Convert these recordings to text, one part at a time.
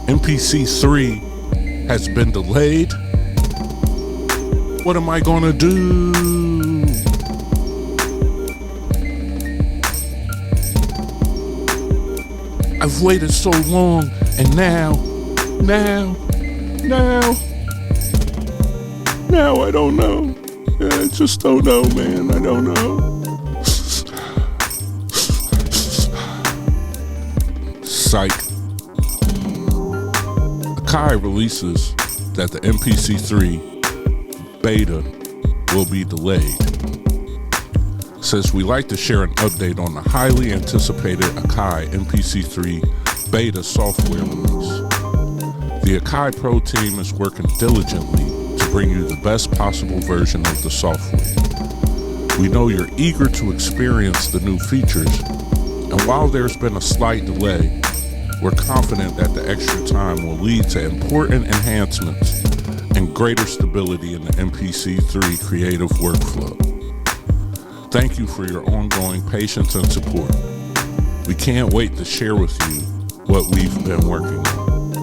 MPC 3 has been delayed. What am I gonna do? I've waited so long, and now I don't know. I just don't know, man. I don't know. Psych. Akai releases that the MPC3 beta will be delayed. Says we like to share an update on the highly anticipated Akai MPC3 beta software release. The Akai Pro team is working diligently to bring you the best possible version of the software. We know you're eager to experience the new features, and while there's been a slight delay, we're confident that the extra time will lead to important enhancements and greater stability in the MPC3 creative workflow. Thank you for your ongoing patience and support. We can't wait to share with you what we've been working on.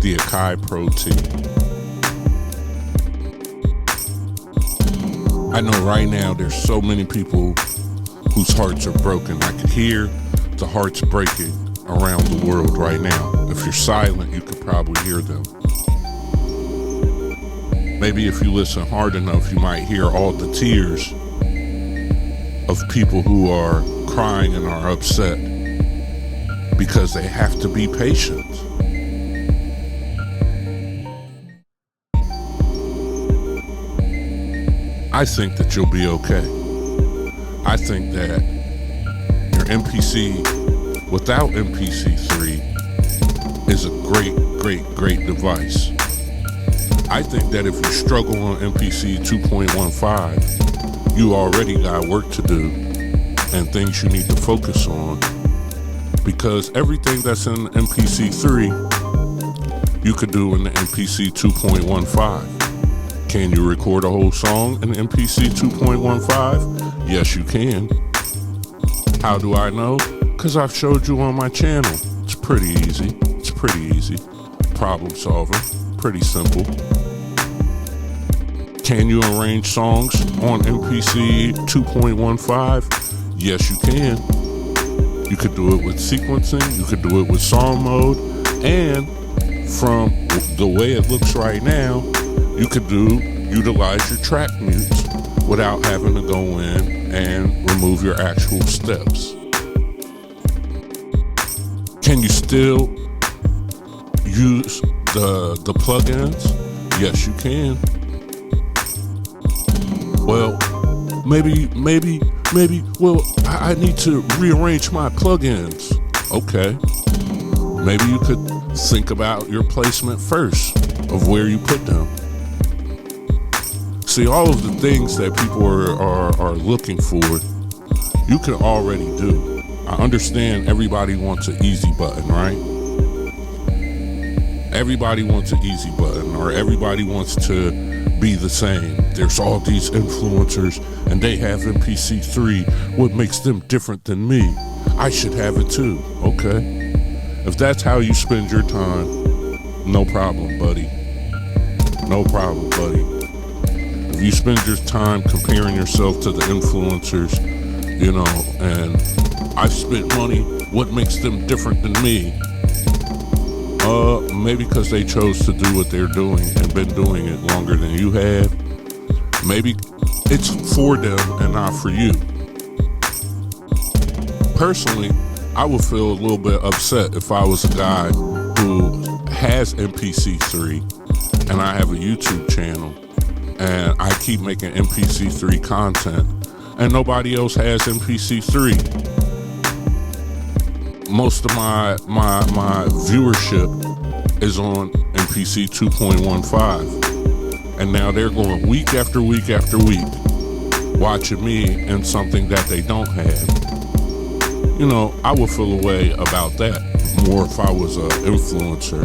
The Akai Pro team. I know right now there's so many people whose hearts are broken. I could hear the hearts breaking around the world right now. If you're silent, you could probably hear them. Maybe if you listen hard enough, you might hear all the tears of people who are crying and are upset because they have to be patient. I think that you'll be okay. I think that your MPC without MPC3 is a great device. I think that if you struggle on MPC 2.15, you already got work to do and things you need to focus on, because everything that's in MPC3 you could do in the MPC 2.15. Can you record a whole song in MPC 2.15? Yes, you can. How do I know? Because I've showed you on my channel. It's pretty easy. Problem solving, pretty simple. Can you arrange songs on MPC 2.15? Yes, you can. You could do it with sequencing, you could do it with song mode, and from the way it looks right now, you could utilize your track mutes without having to go in and remove your actual steps. Can you still use the plugins? Yes, you can. Well, maybe, I need to rearrange my plugins. Okay. Maybe you could think about your placement first of where you put them. See, all of the things that people are looking for, you can already do. I understand everybody wants an easy button, right? Everybody wants an easy button, or everybody wants to be the same. There's all these influencers and they have MPC3. What makes them different than me? I should have it too. Okay. If that's how you spend your time, no problem, buddy. No problem, buddy. If you spend your time comparing yourself to the influencers, you know, and I've spent money, what makes them different than me? Maybe because they chose to do what they're doing and been doing it longer than you have. Maybe it's for them and not for you. Personally, I would feel a little bit upset if I was a guy who has MPC3 and I have a YouTube channel and I keep making MPC3 content and nobody else has MPC3. Most of my viewership is on MPC 2.15, and now they're going week after week after week watching me in something that they don't have. You know, I would feel a way about that more if I was an influencer,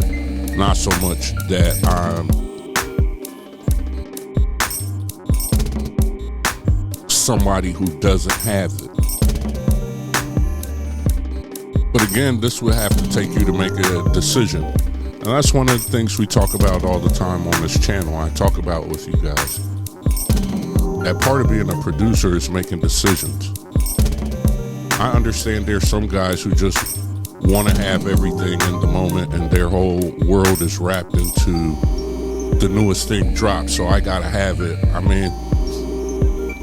not so much that I'm somebody who doesn't have it. But again, this would have to take you to make a decision. And that's one of the things we talk about all the time on this channel. I talk about with you guys. That part of being a producer is making decisions. I understand there's some guys who just want to have everything in the moment and their whole world is wrapped into the newest thing dropped, so I gotta have it. I mean,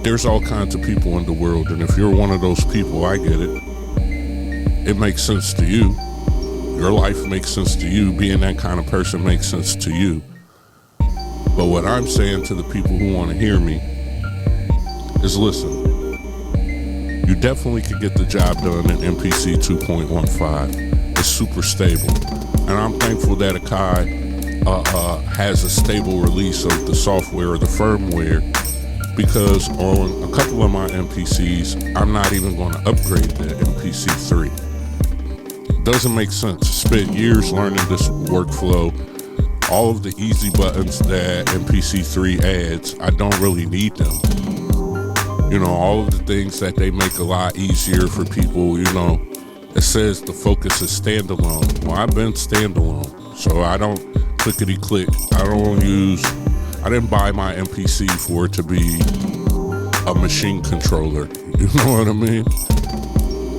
there's all kinds of people in the world, and if you're one of those people, I get it. It makes sense to you. Your life makes sense to you. Being that kind of person makes sense to you. But what I'm saying to the people who want to hear me is, listen, you definitely could get the job done in MPC 2.15. It's super stable. And I'm thankful that Akai has a stable release of the software or the firmware, because on a couple of my MPCs, I'm not even going to upgrade the MPC 3. Doesn't make sense. Spent years learning this workflow. All of the easy buttons that MPC 3 adds, I don't really need them. You know, all of the things that they make a lot easier for people, you know, it says the focus is standalone. Well, I've been standalone, so I don't clickety click. I didn't buy my MPC for it to be a machine controller. You know what I mean?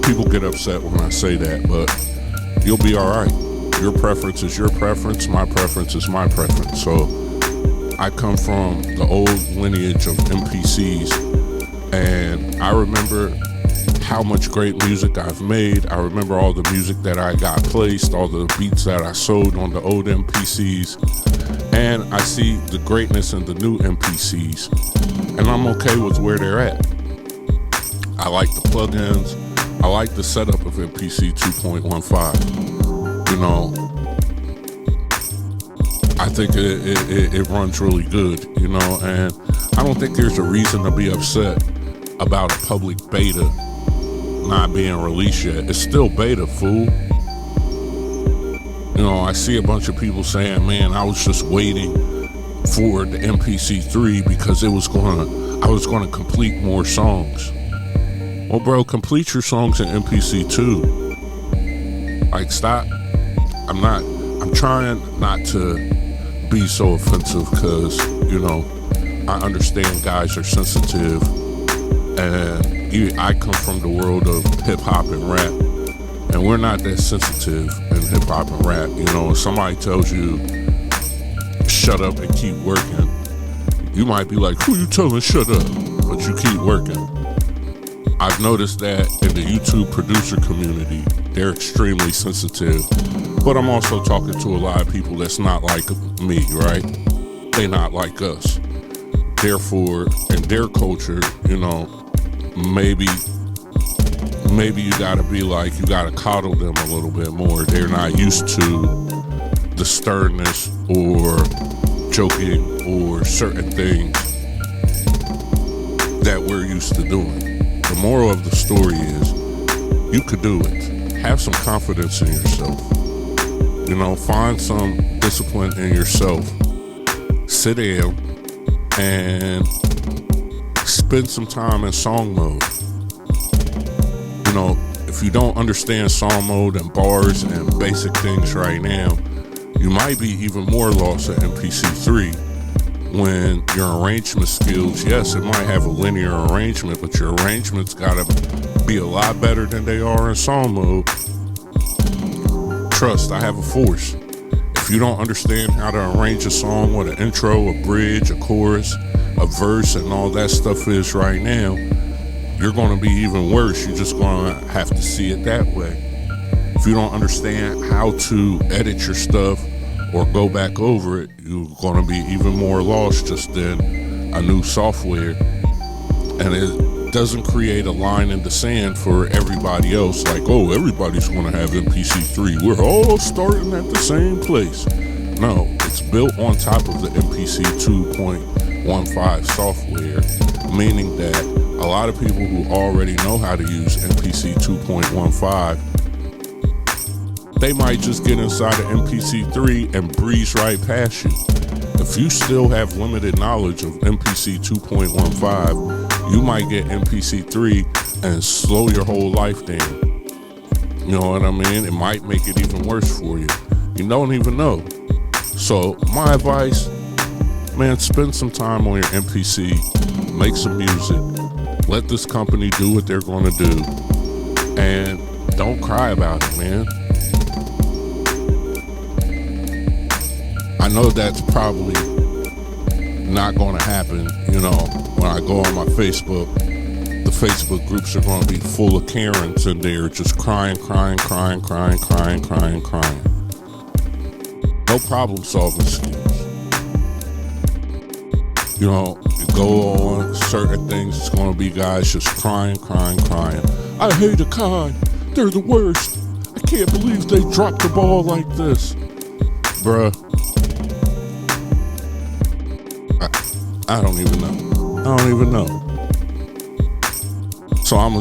People get upset when I say that, but you'll be all right. Your preference is your preference. My preference is my preference. So I come from the old lineage of MPCs, and I remember how much great music I've made. I remember all the music that I got placed, all the beats that I sold on the old MPCs, and I see the greatness in the new MPCs, and I'm okay with where they're at. I like the plugins. I like the setup of MPC 2.15. You know, I think it runs really good, you know, and I don't think there's a reason to be upset about a public beta not being released yet. It's still beta, fool. You know, I see a bunch of people saying, man, I was just waiting for the MPC 3 because I was gonna complete more songs. Well, bro, complete your songs in MPC 2. Like, stop. I'm trying not to be so offensive, because, you know, I understand guys are sensitive, and I come from the world of hip hop and rap, and we're not that sensitive in hip hop and rap. You know, if somebody tells you shut up and keep working, you might be like, who you telling shut up? But you keep working. I've noticed that in the YouTube producer community, they're extremely sensitive. But I'm also talking to a lot of people that's not like me, right? They not like us. Therefore, in their culture, you know, maybe you gotta be like, you gotta coddle them a little bit more. They're not used to the sternness or joking or certain things that we're used to doing. The moral of the story is, you could do it. Have some confidence in yourself. You know, find some discipline in yourself. Sit down and spend some time in song mode. You know, if you don't understand song mode and bars and basic things right now, you might be even more lost at MPC 3 when your arrangement skills, yes, it might have a linear arrangement, but your arrangements gotta be a lot better than they are in song mode. Trust, I have a force. If you don't understand how to arrange a song with an intro, a bridge, a chorus, a verse, and all that stuff is right now, you're going to be even worse. You're just going to have to see it that way. If you don't understand how to edit your stuff or go back over it, you're going to be even more lost just in a new software. And it doesn't create a line in the sand for everybody else, like, oh, everybody's going to have MPC 3. We're all starting at the same place. No, it's built on top of the MPC 2.15 software, meaning that a lot of people who already know how to use MPC 2.15, they might just get inside of MPC 3 and breeze right past you. If you still have limited knowledge of MPC 2.15, you might get MPC 3 and slow your whole life down. You know what I mean? It might make it even worse for you. You don't even know. So my advice, man, spend some time on your MPC, make some music, let this company do what they're going to do, and don't cry about it, man. I know that's probably not going to happen. You know, when I go on my Facebook, the Facebook groups are going to be full of Karens in there just crying. No problem solving skills. You know, you go on certain things, it's going to be guys just crying. I hate Akai. They're the worst. I can't believe they dropped the ball like this. Bruh. I don't even know. So I'm